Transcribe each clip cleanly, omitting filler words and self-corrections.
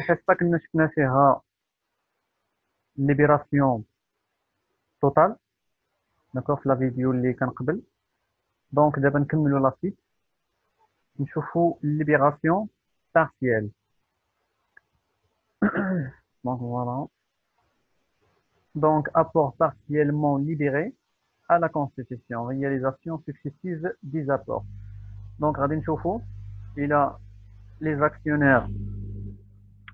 الحصه كنا شفنا فيها ليبراسيون توتال داكوغ في لا فيديو اللي كان قبل. دونك دابا نكملوا لا سيت نشوفوا ليبراسيون بارتيال. دونك فوالا. Donc, apport partiellement libéré à la Constitution. Réalisation successive des apports. Donc, غادي نشوفوا إلى les actionnaires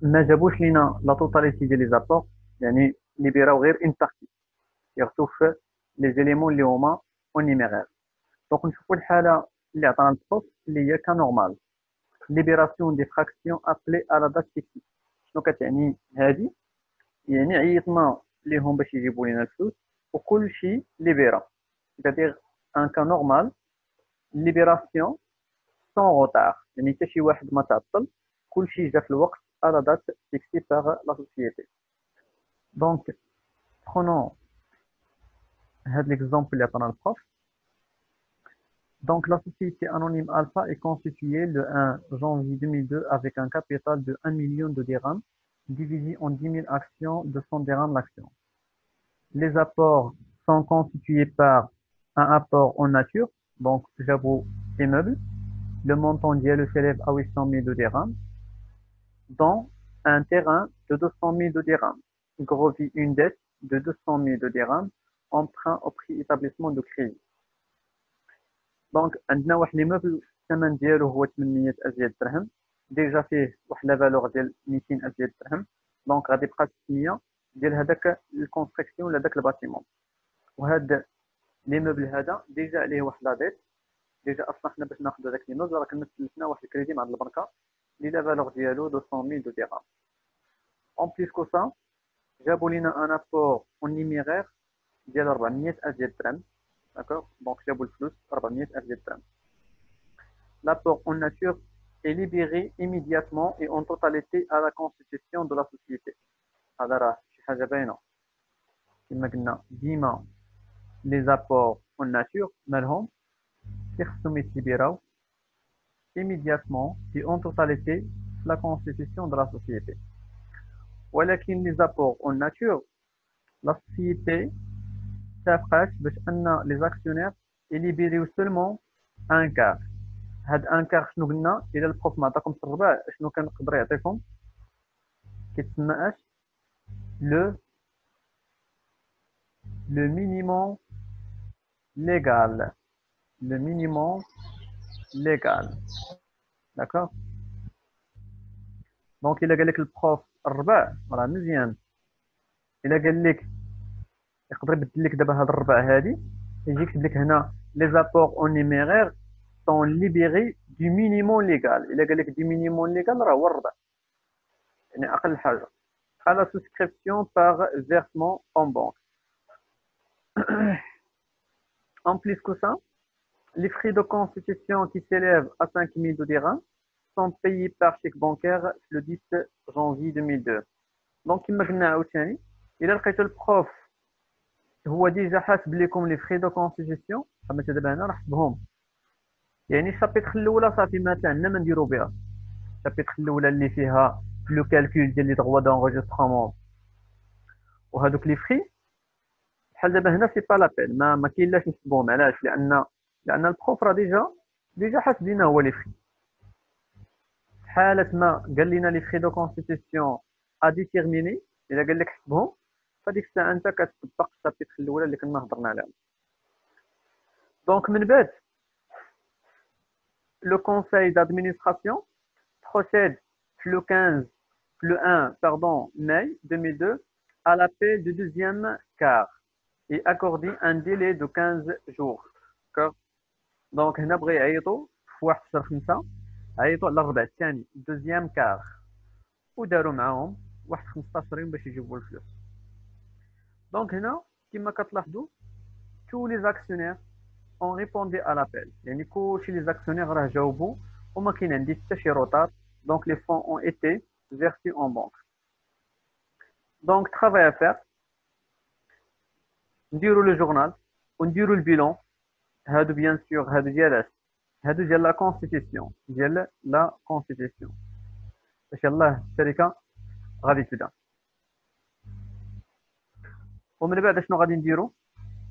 ما جابوش لينا لا توتاليتي ديال لي زابور، يعني ليبيراو غير اون بارتي، سيرتو في لي زيليمون اللي هما اونيميغير. دونك نشوفوا الحاله اللي عطانا البروف اللي هي كنورمال ليبيراسيون دي فراكسيون ابلي على دات فيكسي. شنو كتعني هادي؟ يعني عيطنا ليهم باش يجيبوا لينا الفلوس وكلشي ليبيرا، c'est-à-dire ان كا نورمال ليبيراسيون سون روتار، يعني حتى شي واحد ما تعطل، كلشي جا في الوقت à la date fixée par la société. Donc, prenons l'exemple اللي عطانا البروف. Donc, la société anonyme Alpha est constituée le 1 janvier 2002 avec un capital de 1 million de dirhams divisé en 10 000 actions de 100 dirhams l'action. Les apports sont constitués par un apport en nature, donc j'avoue immeuble. Le montant d'IL s'élève à 800 000 de dirhams, dont un terrain de 200 000 de dirhams, grovit une dette de 200 000 de dirhams, emprunt au prix établissement de crédit. Donc, عندنا واحد ليموبل الثمن ديالو هو 800 أزيد درهم، ديجا فيه واحد لا فالور ديال 200 أزيد درهم، دونك غادي يبقى 600 ديال هذاك الكونستركسيون ولا داك الباتيمون. وهذا ليموبل هذا ديجا عليه واحد لا ديت، ديجا اصلا حنا باش ناخذ هذاك ليموبل راه كنا سلفنا واحد الكريدي مع البنكه اللي لا فالور ديالو 200 000 درهم. اون بليس كو سا جابوا لينا ان ابور اون نيميرير ديال 400 أزيد درهم، d'accord, donc جابوا الفلوس 400 أزيد درهم. L'apport en nature est libéré immédiatement et en totalité à la constitution de la société. هذا راه شي حاجه باينه كما قلنا ديما لي زابور en nature مالهم خصهم يتبيراو immédiatement et en totalité la constitution de la société. ولكن les apports en nature la société تابقاش باش ان les actionnaires يليبيريو seulement un quart. هاد ان كار شنو قلنا؟ الى البروف ما عطاكمش الربع شنو كنقدر يعطيكم؟ كيتسمى اش؟ لو مينيموم ليغال، لو مينيموم ليغال، داكوغ. دونك الى قال لك البروف الربع راه مزيان، الى قال لك يقدر يبدل لك دابا هاد الربع هادي يجي يكتب لك هنا لي زابور اون نيميرير sont libérés du minimum légal. Il a dit du minimum légal راه هو الربع، يعني أقل حاجة. À la souscription par versement en banque. En plus que ça, les frais de constitution qui s'élèvent à 5 000 dirhams sont payés par chèque bancaire le 10 janvier 2002. Donc كما قلنا عاوتاني إلا لقيتو البروف هو ديجا حاسب لكم لي frais de constitution، كما دابا هنا راه حسبهم. يعني الشابيتر الاولى صافي ما عندنا ما نديرو بها. الشابيتر الاولى اللي فيها لو كالكول ديال لي دغوا دونغيسترمون وهذوك لي فري بحال دابا هنا سي با لابيل، ما كاين لاش نحسبوهم. علاش؟ لان البروف راه ديجا حاسب لينا هو لي فري. حالة ما قال لنا لي فري دو كونستيتيسيون ا ديتيرميني، الا قال لك حسبهم فديك الساعه انت كتطبق الشابيتر الاولى اللي كنا هضرنا عليها. دونك من بعد le conseil d'administration procède le 1 mai 2002 à l'appel du deuxième quart et accorde un délai de 15 jours. D'accord? Donc, هنا بغا يعيطوا في 1/5 عيطوا على الربع الثاني deuxième quart وداروا معاهم واحد 15 يوم باش يجيبوا الفلوس. دونك هنا كما كتلاحظوا tous les actionnaires on répondait à l'appel. يعني كلشي les actionnaires راه جاوبوا وما كاين عندي حتى شي روطار. Donc les fonds ont été versés en banque. Donc travail à faire. نديروا لو جورنال ونديروا البيلون. هادو بيان سور هادو ديال لا كونستيتيسيون باش يلاه الشركه غادي تبدا. ومن بعد شنو غادي نديرو؟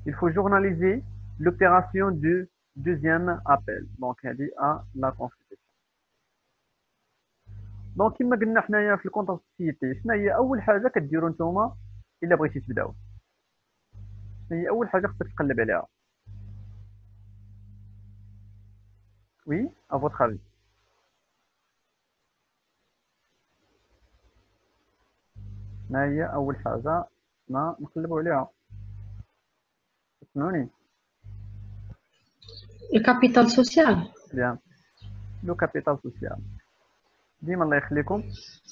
il faut journaliser l'opération du deuxième appel. Donc هذه la constitution. دونك كما قلنا حنايا في الكونتر سوسيتي، شنو هي اول حاجه كديروا نتوما الا بغيتي تبداو؟ شنو هي اول حاجه خصك تقلب عليها؟ وي ا فوتر افي. شنو هي اول حاجه ما نقلبوا عليها؟ اسمعوني. الكابيتال سوسيال. بيان، لو كابيتال سوسيال. ديما الله يخليكم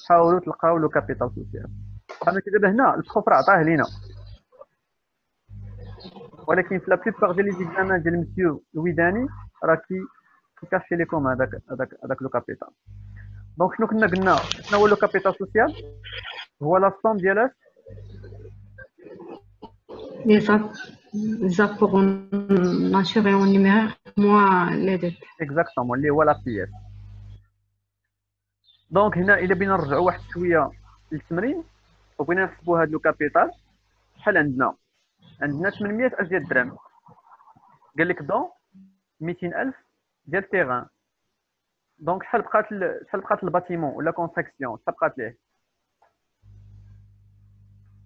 حاولوا تلقاو لو كابيتال سوسيال. انا كي دابا هنا البروف راه عطاه لينا، ولكن في لا بليبار ديال لي زيكزامان ديال مسيو الويداني راه كيكاشي لكم هذاك لو كابيتال. دونك شنو كنا قلنا؟ شنو هو لو كابيتال سوسيال؟ هو لا سوم ديال les apports en nature et en numéraire moins les dettes. اكزاكتومون اللي هو لا بي اس. دونك هنا الا بغينا نرجعوا واحد شويه للتمرين وبغينا نحسبوا هاد لو كابيتال، شحال عندنا 800 ألف ديال الدرهم. قال لك دون 200 ألف ديال التيغان. دونك شحال بقات الباتيمون ولا كونستراكسيون؟ شحال بقات ليه؟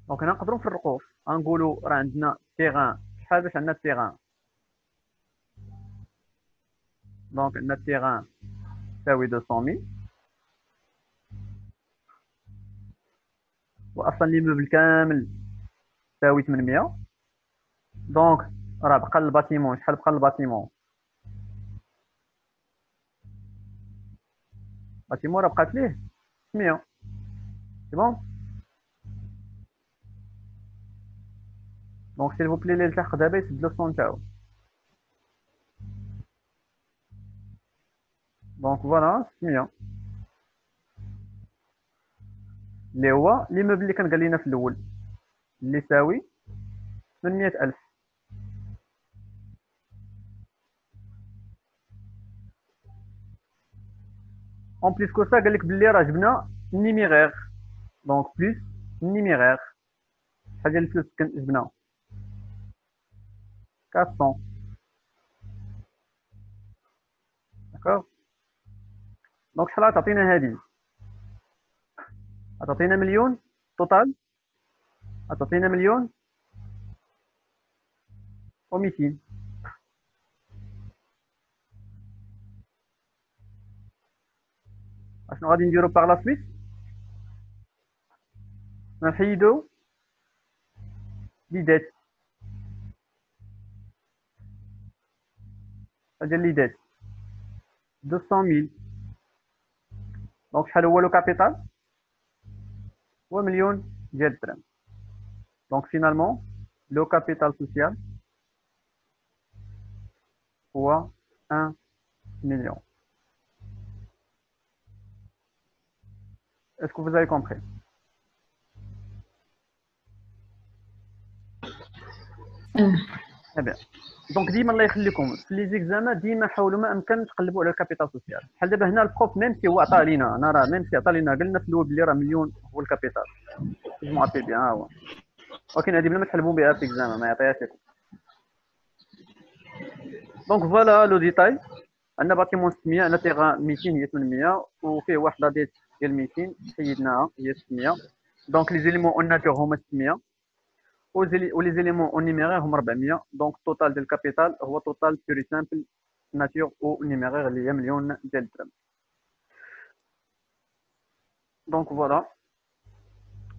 دونك هنا نقدروا نفرقوا، غنقولوا راه عندنا التيغان. شحال باش عندنا التيغان؟ دونك عندنا التيغان تساوي 200,000 واصلا ليموبل كامل تساوي 800. دونك راه بقى الباتيمون. شحال بقى الباتيمون؟ الباتيمون راه بقات ليه 600. سي بون. دونك سيل فو بلي اللي التحق دابا يسد الصون تاعو. دونك فوالا 600 اللي هو ليموبل اللي كان قال لنا في الاول اللي يساوي 800 ألف. اون بليس كو سا قال لك بلي راه جبنا النيميغير. دونك بليس النيميغير شحال ديال الفلوس جبنا؟ 400. داكوغ. دونك شحال غتعطينا هادي؟ غتعطينا مليون توتال. غتعطينا مليون و200. اشنو غادي نديرو باغ لا سويت؟ نحيدو لي ديت. ديال لي ديت 200,000. دونك شحال هو لو كابيتال؟ هو مليون ديال الدرهم. دونك فينالمون لو كابيتال سوسيال هو 1 million. Est-ce que vous avez compris? Très bien. دونك ديما الله يخليكم في لي زيكزامان ديما حاولوا ما امكن تقلبوا على الكابيتال سوسيال. بحال دابا هنا البروف ميم سي هو عطاه لينا، انا راه ميم سي عطا لينا قلنا في الاول بلي راه مليون هو الكابيتال. جو عطي بيان ها هو، ولكن هذه بلا ما تحلبوا بها في اكزامان ما يعطيهاش لكم. دونك فوالا لو ديتاي. عندنا باتيمون 600، عندنا تيغان 200 هي 800 وفيه واحد لا ديت ديال 200 حيدناها هي 600. دونك لي زيليمون اون ناتور هما 600 ولي زيليمون اون نيميرير هما 400. دونك التوتال ديال الكابيتال هو توتال بيوري سامبل ناتور و نيميرير اللي هي مليون ديال الدرهم. دونك فوالا.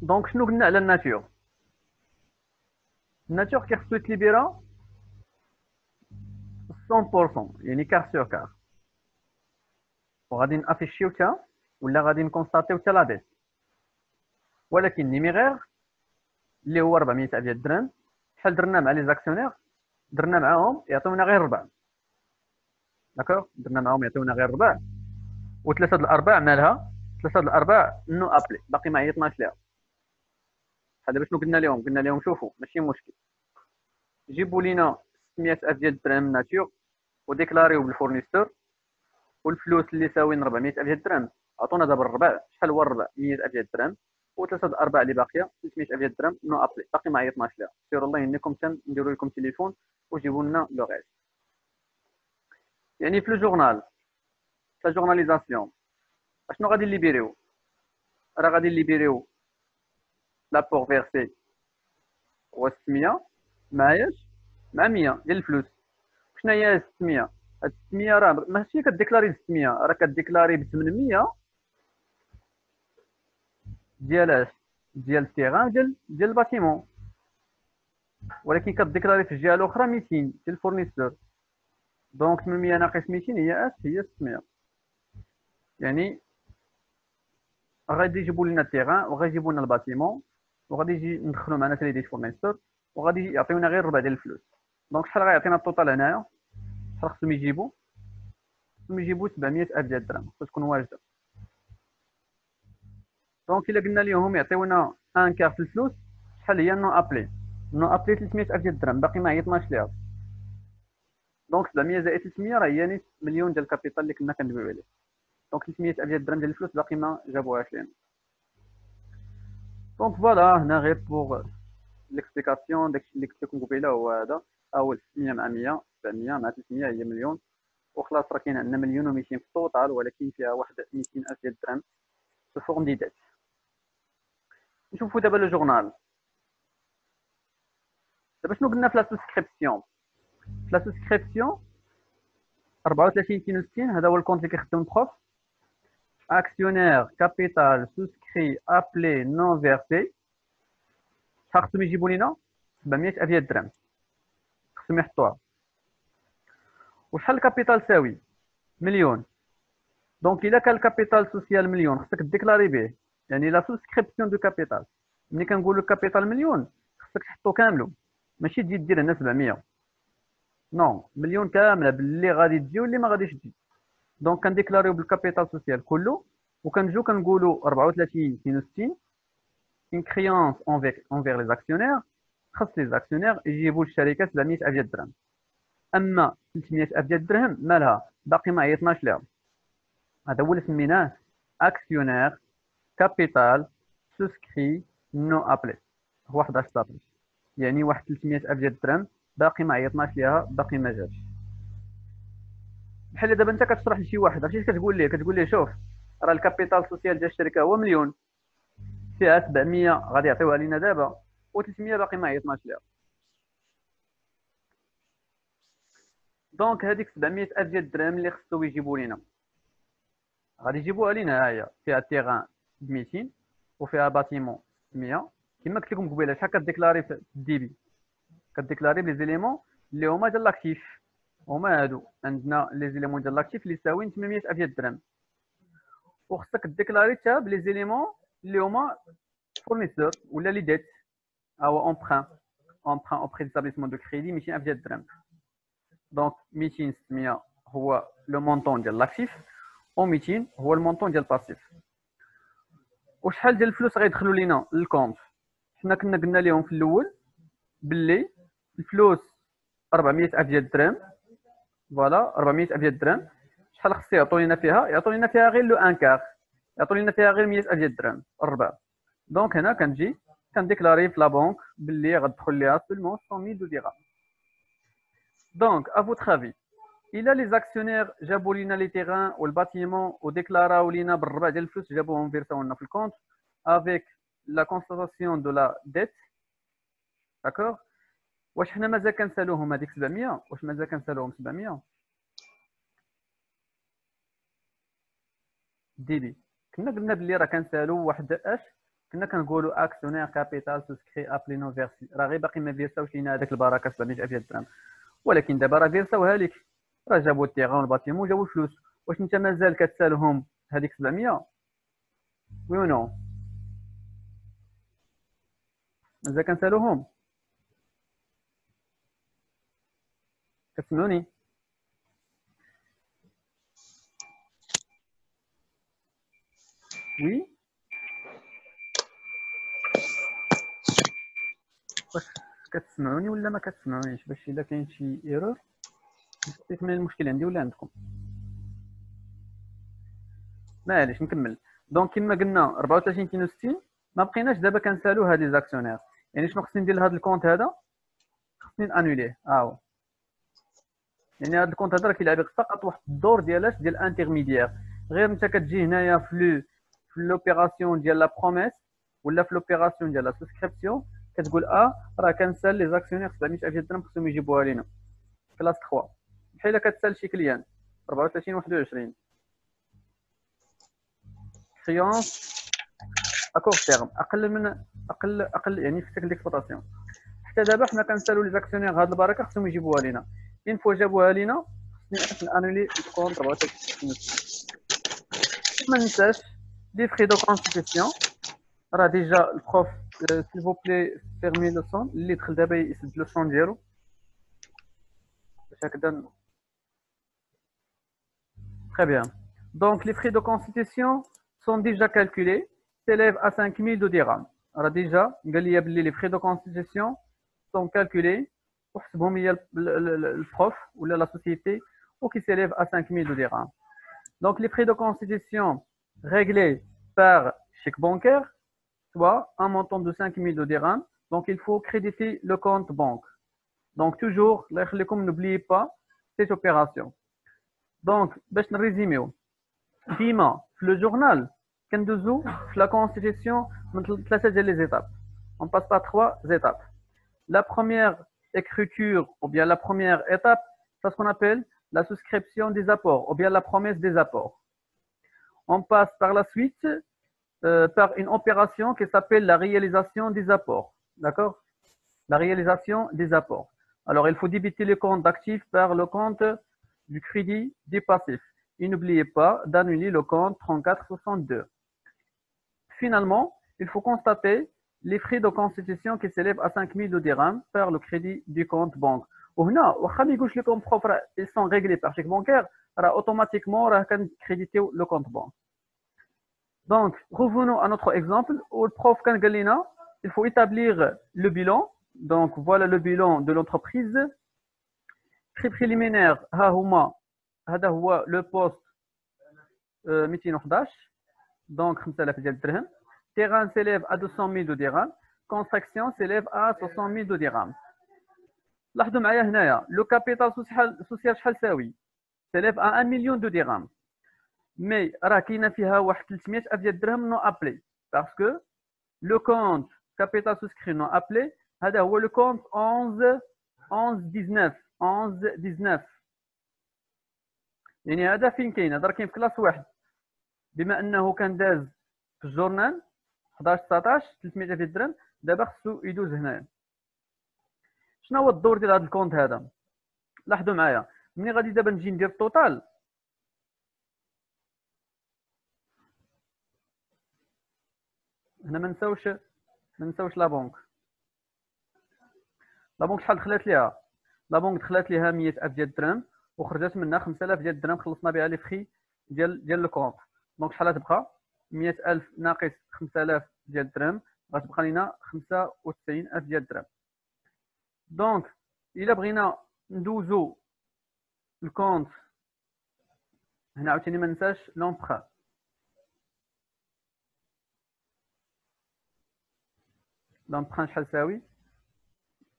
دونك شنو قلنا على الناتور؟ الناتور كيخصو يتليبيرا 100% يعني كار سور كار، وغادي نافيشيو تا ولا غادي نكونستاتيو تا لا ديت. ولكن نيميرير اللي هو 400 ديال الدرهم شحال درنا مع لي زاكسيونير؟ درنا معاهم يعطيونا غير ربع. داكوغ، درنا معاهم يعطيونا غير ربع، وثلاثه د الارباع مالها؟ ثلاثه د الارباع نو ابلي باقي ما عيطناش ليها. هذا باش قلنا لهم؟ قلنا لهم شوفوا ماشي مشكل، جيبوا لينا 600,000 ديال الدرهم ناتور وديكلاريو بالفورنيستور، والفلوس اللي ساويين 400,000 ديال الدرهم عطونا دابا الربع. شحال هو الربع؟ 100,000 ديال الدرهم، وثلاثه الارباع اللي باقيه 300,000 درهم نو ابلي، باقي ما عيطناش لها. سيروا الله يهنيكم نديروا لكم تليفون وجيبوا لنا لو غير. يعني في لو جورنال لا جورناليزاسيون اشنو غادي نليبيريو؟ راه غادي نليبيريو لابور فيرسي هو 600 معاياش مع 100 ديال الفلوس. شنو هي 600؟ هاد 600 راه ماشي كديكلاري 600، راه كديكلاري ب 800 ديال ديال التيغان ديال الباتيمون، ولكن كديكلاري في الجهه الاخرى 200 ديال الفورنيسور. دونك 800 ناقص 200 هي 600. يعني غادي يجيبوا لنا التيغان وغيجيبوا لنا الباتيمون وغادي يجي ندخلوا معنا حتى دي فورنيسور وغادي يعطيونا غير ربع ديال الفلوس. دونك شحال غيعطينا الطوطال هنايا؟ شحال خصهم يجيبوا؟ خصهم يجيبوا 700,000 ديال الدرهم، خصها تكون واجده. دونك الا قلنا لهم يعطيونا ان كار في الفلوس، شحال هي نو ابلي؟ نو ابلي 300,000 ديال الدرهم، باقي ما عيطناش ليها. دونك 700 زائد 300 راه هي نص مليون ديال الكابيتال اللي كنا كندويو عليه. دونك 300,000 ديال الدرهم ديال الفلوس باقي ما جابوهاش لينا. دونك فوالا هنا غير بوغ ليكسبليكاسيون داكشي اللي قلت لكم قبيله هو هذا. اول 600 مع 100 700 مع 300 هي مليون، وخلاص راه كاين عندنا مليون و200 في التوتال، ولكن فيها واحد 200,000 ديال الدرهم في فورم دي ديت. نشوفوا دابا لو جورنال. دابا شنو قلنا في لا سوسكريبسيون؟ في لا سوسكريبسيون 34 هذا هو الكونت اللي كيخدم بروف. اكسيونير كابيتال سوسكري ابلي نون فيرسي، شحال خصهم يجيبوا لينا؟ 700,000 ديال الدرهم خصهم يحطوها. وشحال الكابيتال ساوي؟ مليون. دونك الا كان الكابيتال سوسيال مليون خصك ديكلاري به، يعني لا سوسكريبسيون دو كابيتال. ملي كنقولوا الكابيتال مليون خصك تحطو كاملو، ماشي تجي دير هنا 700. نو، مليون كامله باللي غادي تجي واللي ما غاديش تجي. دونك كنديكلاريو بالكابيتال سوسيال كله، وكنجيو كنقولوا 34 اون كريونس اونفير لي زاكسيونير، خاص لي زاكسيونير يجيبوا للشركه 700,000 ديال الدرهم. اما 300,000 ديال الدرهم مالها؟ باقي ما عيطناش لها. هذا هو اللي سميناه اكسيونير كابيتال سوسكري نو ابلي، هو 11 سطر. يعني واحد 300,000 ديال الدرهم باقي ما عيطناش ليها، باقي ما جاش. بحال دابا انت كتشرح لشي واحد عرفتي كتقول ليه شوف راه الكابيتال سوسيال ديال الشركه هو مليون، فيها 700 غادي يعطيوها لينا دابا و300 باقي ما عيطناش ليها. دونك هذيك 700,000 ديال الدرهم اللي خصو يجيبوا لينا غادي يجيبوها لينا. ها هي فيها تيغان ب 200 وفيها باتيمون 100. كما قلت لكم قبيله شحال كديكلاري في الديبي؟ كديكلاري لي زيليمون اللي هما ديال لاكتيف، هما هادو عندنا لي زيليمون ديال لاكتيف اللي يساويين 800,000 ديال الدرهم. وخصك ديكلاري حتى بلي زيليمون اللي هما فورنيسور ولا لي ديت، او امبران اوبري ديتابليسمون دو كريدي 200,000 ديال الدرهم. دونك 200 600 هو لو مونطون ديال لاكتيف، و 200 هو المونطون ديال الباسيف. وشحال ديال الفلوس غيدخلوا لينا للكونت؟ حنا كنا قلنا لهم في الاول باللي الفلوس 400,000 ديال الدرهم. فوالا 400,000 ديال الدرهم شحال خص يعطوا لينا فيها؟ يعطوا لينا فيها غير لو ان كار، يعطوا لينا فيها غير 100,000 ديال الدرهم الربع. دونك هنا كنجي كنديكلاري في لا بنك باللي غتدخل ليها سولمون 100,000 درهم. دونك ا فوتر افي الا لي زاكسيونير جابوا لينا لي تيغان والباتيمون وديكلاراو لينا بالربع ديال الفلوس، جابوهم فيرساو لنا في الكونت افيك لا كونستاتاسيون دو لا ديت، داكوغ. واش حنا مازال كنسالوهم هذيك 700؟ واش مازال كنسالوهم 700 ديبي؟ كنا قلنا باللي راه كنسالو واحد اش كنا كنقولوا اكسيونير كابيتال سوسكري ابلي نو فيرسي، راه غير باقي ما فيرساوش لينا هذاك البركه 700,000 ديال الدرهم. ولكن دابا راه فيرساوها ليك، راه جابوا التيغان والباتيمون وجابوا الفلوس. واش انت مازال كتسالهم هذيك 700 وي و نو؟ مازال كنسالوهم؟ كتسمعوني؟ وي واش كتسمعوني ولا ما كتسمعونيش؟ باش الا كاين شي ايرور نشوف من المشكل عندي ولا عندكم. معليش نكمل. دونك كما قلنا 34 62 ما بقيناش دابا كنسالو هاد لي زاكسيونير. يعني شنو خصني ندير لهاد الكونت هذا؟ خصني نانوليه. هو يعني هاد الكونت هذا راه كيلعب فقط واحد الدور ديال انترميديير. غير انت كتجي هنايا في لوبيراسيون ديال لا بروميس ولا في لوبيراسيون ديال لا سبسكريبسيون كتقول راه كنسال لي زاكسيونير 700000 درهم خصهم يجيبوها لينا كلاس 3 بحال كتسال شي كليان 34 21 كريونس اكور تيرم اقل يعني في سيكل ديكسبلوطاسيون. حتى دابا حنا كنسالو لي زاكسيونير هاد البركه خصهم يجيبوها لينا. اين فوا جابوها لينا خصني نانولي الكونت 34. ما ننساش لي فري دو كونستيتيسيون. راه ديجا البروف s'il vous plaît fermez le son اللي دخل دابا يسد لو son ديالو باش هكذا. Très bien. Donc les frais de constitution sont déjà calculés, s'élèvent à 5000 dirhams. Alors déjà, les frais de constitution sont calculés pour le prof ou la société ou qui s'élève à 5000 dirhams. Donc les frais de constitution réglés par chèque bancaire, soit un montant de 5000 dirhams. Donc il faut créditer le compte banque. Donc toujours, n'oubliez pas cette opération. Donc, باش نريزيميو ديما في لو جورنال كندوزو في لا كونستيتيسيون من ثلاثه ديال لي زيتاب. On passe par 3 étapes. La première écriture ou bien la première étape, c'est ce qu'on appelle la souscription des apports ou bien la promesse des apports. On passe par la suite par une opération qui s'appelle la réalisation des apports. D'accord? La réalisation des apports. Alors, il faut débiter le compte d'actifs par le compte du crédit des passifs. Et n'oubliez pas d'annuler le compte 3462. Finalement, il faut constater les frais de constitution qui s'élèvent à 5000 dirhams par le crédit du compte banque. وهنا واخا ما يقولش لكم بروف راه ils sont réglés par chèque bancaire راه automatiquement راه كنكريديتيو le compte banque. Donc, revenons à notre exemple où le prof كان قال لنا il faut établir le bilan. Donc, voilà le bilan de l'entreprise. Prix préliminaire, هذا هو le poste 211 donc 5000 ديال الدرهم. Terrain s'élève à 200 000 dirhams. Construction s'élève à 60 000 dirhams. لاحظوا معايا هنايا le capital social شحال ساوي s'élève à 1 million de dirhams. Mais راه كاينه فيها واحد 300000 ديال الدرهم non appelé parce que le compte capital souscrit non appelé هذا هو le compte 11 19 يعني هذا فين كاين؟ هذا كاين في كلاس واحد بما انه كان داز في الجورنال 11 19 300 ديال الدرهم دابا خصو يدوز هنايا. شنو هو الدور ديال هذا الكونت هذا؟ لاحظوا معايا ملي غادي دابا نجي ندير التوتال هنا ما نساوش لا بنك. لا بنك شحال دخلت ليها؟ لا بنك دخلت ليها 100000 ديال الدرهم وخرجت منها 5000 ديال الدرهم خلصنا بها لي فري ديال الكونت. دونك شحال غتبقى 100000 ناقص 5000 ديال الدرهم غتبقى لينا 95000 ديال الدرهم. دونك الا بغينا ندوزو الكونت هنا عاوتاني ما ننساش لونبران. لونبران شحال ساوي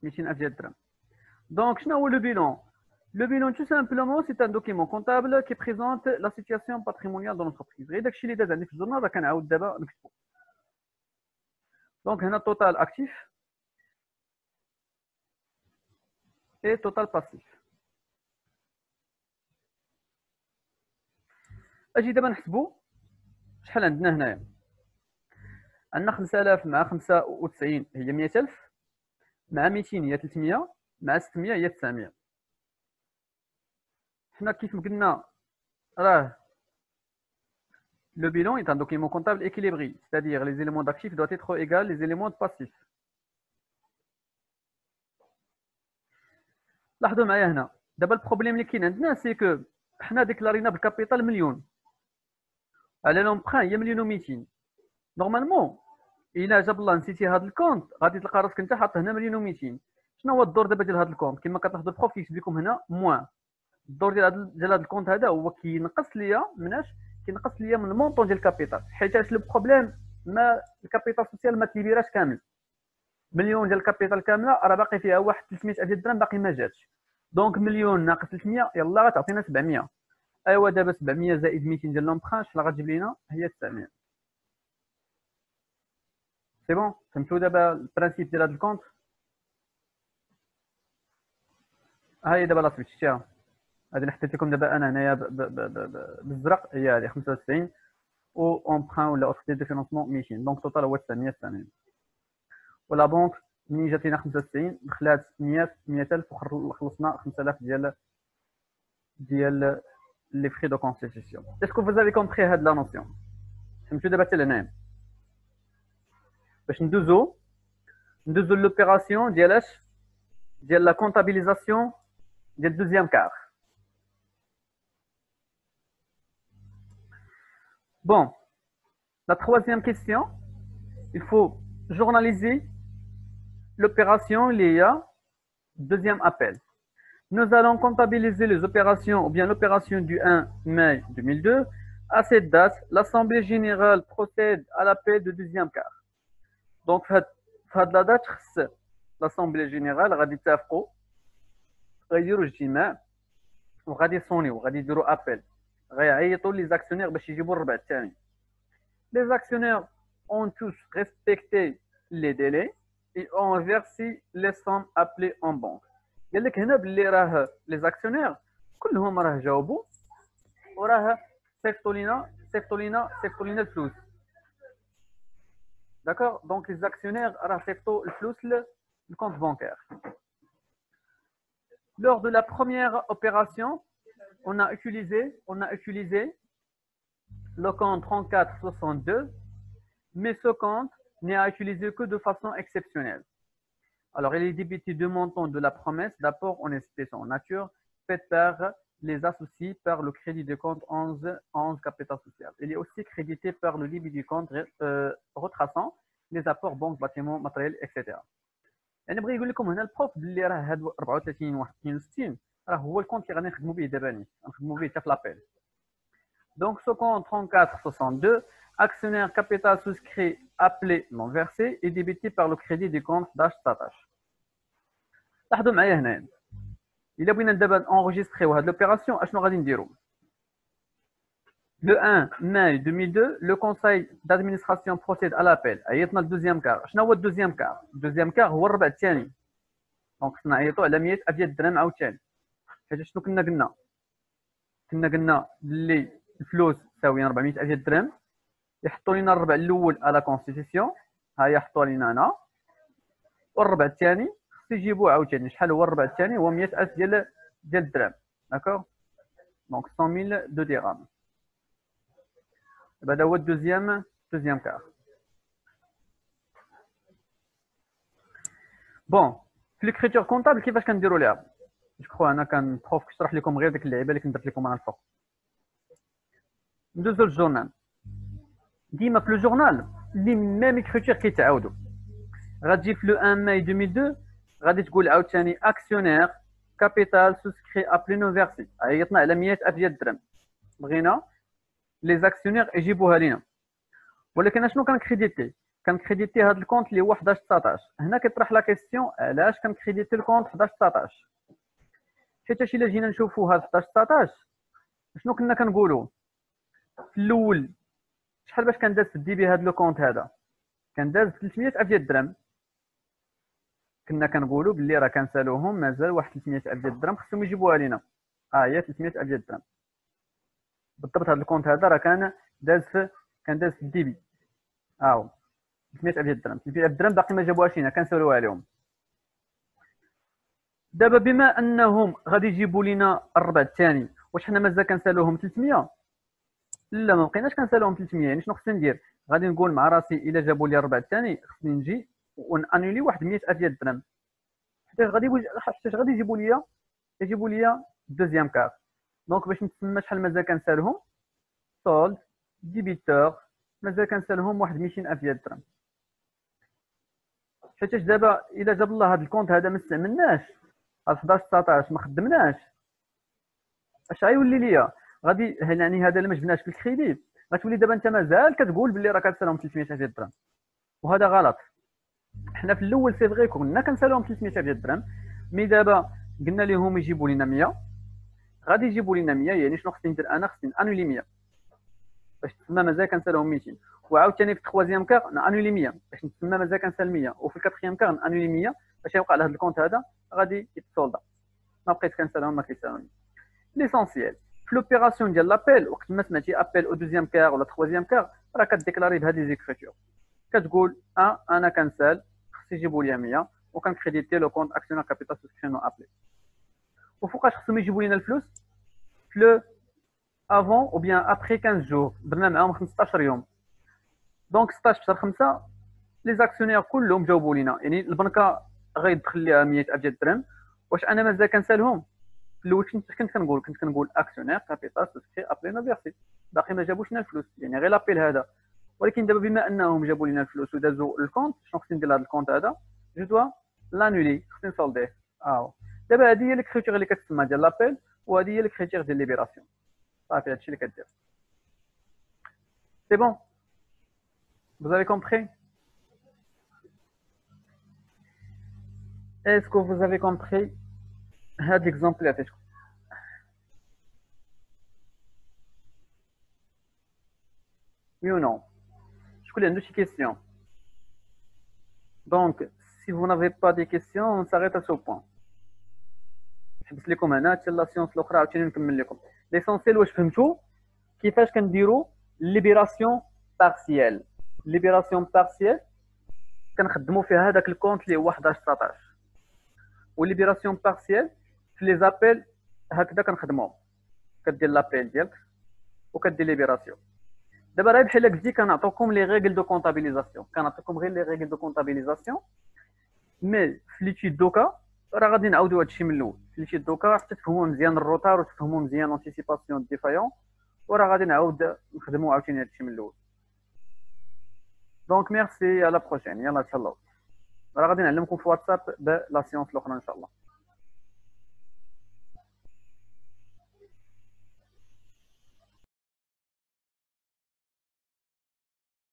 200000 ديال الدرهم. Donc, le bilan. Le bilan, tout simplement, c'est un document comptable qui présente la situation patrimoniale de l'entreprise. Donc, on a total actif et total passif. اجي دابا نحسبوا شحال عندنا هنايا. عندنا 5000 مع 95 هي 100000 مع 200 هي 300 مع 600 هي 900. حنا كيف ما قلنا راه le bilan est un document comptable équilibré, c'est-à-dire les éléments d'actifs doivent être égaux les éléments de passifs. لاحظوا معايا هنا دابا البروبليم اللي كاين عندنا سي كو حنا ديكلارينا بالكابيتال مليون على لومبران هي مليون و200. نورمالمون الا جاب الله نسيتي هذا الكونت غادي تلقى راسك انت حاط هنا مليون و200. شنو هو الدور دابا ديال هذا الكونت؟ كما كتلاحظوا البروف كيكتب لكم هنا موان. الدور ديال هذا الكونت هذا هو كينقص ليا مناش كينقص ليا من المونطون ديال الكابيتال حيت لو بروبليم ما الكابيتال سوسيال ما تليبيراش كامل. مليون ديال الكابيتال كامله راه باقي فيها واحد 300,000 درهم باقي ما جاتش. دونك مليون ناقص 300 يلاه غتعطينا 700. ايوا دابا 700 زائد 200 ديال لومبران شنو غتجيب لينا؟ هي 900. سي بون فهمتوا دابا البرانسيب ديال هذا الكونت؟ ها هي دابا لا سويت شتيها، هذه اللي حطيت لكم دابا انا هنايا بالزرق هي هذه 95 و اونبران ولا اوفر دو فينونسمون 200. دونك توتال هو 900. ولا بونك منين جات لينا 95 دخلات 100,000 وخلصنا 5000 ديال لي فري دو كونستيتيسيون. اسكو فوز كومبري هاد لا نوسيون؟ فهمتوا دابا حتى لهنايا؟ باش ندوزو لوبيراسيون ديال لا كونتابيليزاسيون ديال دوزيام كار. Bon, la troisième question, il faut journaliser l'opération liée. Deuxième appel. Nous allons comptabiliser les opérations ou bien l'opération du 1 mai 2002. À cette date, l'Assemblée générale procède à l'appel de deuxième quart. Donc, cette la date, l'Assemblée générale غادي يتفقوا غيديروا اجتماع وغادي يصونيو وغادي يديروا ابل غيعيطوا لي زاكسيونير باش يجيبوا الربع الثاني. Les actionnaires ont tous respecté les délais et ont versé les sommes appelées en banque. قال لك هنا باللي راه لي زاكسيونير كلهم راه جاوبوا وراه صيفطوا لينا الفلوس. D'accord? Donc les actionnaires راه صيفطوا الفلوس للكونت بانكير. Lors de la première opération, on a utilisé le compte 3462, mais ce compte n'est à utiliser que de façon exceptionnelle. Alors, il est débité de montant de la promesse d'apport en espèces en nature faite par les associés par le crédit de compte 11 capital social. Il est aussi crédité par le débit du compte retraçant les apports banque, bâtiments, matériel, etc. يعني بغي يقول لكم هنا البروف باللي راه هاد 34 و 62 راه هو الكونت اللي غادي نخدموا به دابا نيت غنخدموا به حتى في لابيل. Donc ce compte 3462 actionnaire capital souscrit appelé non versé est débité par le crédit du compte d'H-Tatache. لاحظوا معايا هنا الا بغينا دابا انغيستريو هاد لوبيراسيون اشنو غادي نديرو؟ Le 1 mai 2002, le conseil d'administration procède à l'appel. عيطنا الدوزيام كار. شنو هو الدوزيام كار؟ الدوزيام كار هو الربع الثاني. دونك خصنا نعيطوا على 100,000 ديال الدرهم عاوتاني. حيت شنو كنا قلنا؟ قلنا باللي الفلوس تساوي 400,000 ديال الدرهم يحطوا لنا الربع الاول على كونستيتيسيون ها هي حطوا لنا هنا والربع الثاني خصو يجيبوه عاوتاني. شحال هو الربع الثاني؟ هو 100,000 ديال الدرهم. داكور؟ دونك 100,000 دو درهم. هذا هو الدوزيام كار. بون في ليكريتور كونطابل كيفاش كنديروا ليها؟ جو كخوا انا كان بروف كيشرح لكم غير ديك اللعيبه اللي كنت درت لكم انا الفوق. ندوزو للجورنال. ديما في لو جورنال لي ميم اكريتور كيتعاودوا. غتجي في لو 1 ماي 2002 غادي تقول عاوتاني اكسيونير كابيتال سوسكري ابلي نو فيرسي. عيطنا على 100,000 ديال الدرهم بغينا لي زاكسيونير يجيبوها لينا. ولكن اشنو كنكريديتي هذا الكونت اللي هو 11 19. هنا كيطرح لا كيسيون علاش كنكريديتي الكونت 11 19؟ حيت الا جينا نشوفوا هذا 11 19 شنو كنا كنقولوا في الاول؟ شحال باش كان داز في الديبي هذا لو كونت هذا؟ كان داز 300,000 ديال الدرهم. كنا كنقولوا باللي راه كنسالوهم مازال واحد 300,000 ديال الدرهم خصهم يجيبوها لينا. هي 300,000 ديال الدرهم بالضبط. هذا الكونت هذا راه كان داز في الديبي. هاو 300,000 ديال الدرهم. 300,000 درهم باقي ما جابوهاش لينا كنسالوها لهم. دابا بما انهم غادي يجيبوا لينا الربع الثاني واش حنا مازال كنسالوهم 300؟ لا ما بقيناش كنسالوهم 300. يعني شنو خصني ندير؟ غادي نقول مع راسي الا جابوا لي الربع الثاني خصني نجي ونانولي واحد 100,000 ديال الدرهم حيت غادي يجيبوا لي دوزيام كار. دونك باش نتسمى شحال مازال كنسالهم سولد ديبيتور مازال كنسالهم واحد 200,000 ديال الدرهم. حيت دابا الا جاب الله هذا الكونت هذا ما استعملناش 11 19 ما خدمناش اش غيولي ليا؟ غادي يعني هذا اللي ما جبناش في الكريدي غتولي دابا انت مازال كتقول باللي راه كتسالهم 300 ديال الدرهم، وهذا غلط. حنا في الاول سي فغي كنا كنسالوهم 300 ديال الدرهم، مي دابا قلنا لهم يجيبوا لنا 100، غادي يجيبوا لنا 100، يعني شنو خصني ندير انا؟ خصني انولي 100 باش تسمى مازال كنسالهم 200، وعاوتاني في التخوازيام كار نانولي 100 باش نتسمى مازال كنسال 100، وفي الكاتريام كار نانولي 100 باش يوقع لهذا الكونت هذا غادي يتسولدا، ما بقيت كنسالهم ما كيسالوني. ليسونسيال في لوبيراسيون ديال لابيل، وقت ما سمعتي ابيل او دوزيام كار ولا تخوازيام كار راه كديكلاري بهاد لي زيكريتور، كتقول انا كنسال خص يجيبوا لي 100 وكنكريديتي لو كونت اكسيونير كابيتال سوسكريبسيون ابلي. وفوقاش خصهم يجيبوا لنا الفلوس؟ في لو افون او بيان ابري 15 جور، درنا معاهم 15 يوم. دونك 16 شهر 5 لي زاكسيونير كلهم جاوبوا لينا، يعني البنكه غيدخل ليها 100,000 ديال الدرهم. واش انا مازال كنسالهم؟ في الاول كنت كنقول اكسيونير كابيتال سوسكري ابلي نو فيرسي، باقي ما جابوش لنا الفلوس، يعني غير لابيل هذا. ولكن دابا بما انهم جابوا لنا الفلوس ودازوا الكونت، شنو خصني ندير لهذا الكونت هذا؟ جو دوا لانولي، خصني نسولديه. دابا هذه هي الكريتير اللي كتسمى ديال لابيل، وهذه هي الكريتير ديال ليبيراسيون. صافي هادشي اللي كدير. سي بون؟ Vous avez compris? Est-ce que vous avez compris هاد l'exemple اللي عطيتكم؟ Oui ou non? شكون اللي عنده شي question? Donc, si vous n'avez pas de questions, on s'arrête à ce point. نحبس لكم هنا حتى لا سيونس الاخرى عاوتاني نكمل لكم. ليسونسيال واش فهمتوا كيفاش كنديروا ليبيراسيون بارسيال. ليبيراسيون بارسيال كنخدموا فيها هذاك الكونت اللي هو 11 19، وليبيراسيون بارسيال في لي زابيل هكذا كنخدموهم، كدير لابيل ديالك وكدير ليبيراسيون. دابا راه بحال قلتي كنعطيكم لي ريغل دو كونطابيليزاسيون، كنعطيكم غير لي ريغل دو كونطابيليزاسيون، مي في ليتيود دوكا راه غادي نعاودوا هادشي من الاول. في ليتيود دوكا حتى تفهموا مزيان الروتار وتفهموا مزيان لونتيسيباسيون ديفايون، وراه غادي نعاود نخدموا عاوتاني هادشي من الاول. دونك ميرسي، على بروشين، يلاه تهلاو. راه غادي نعلمكم في واتساب بلا سيونس الاخرى ان شاء الله.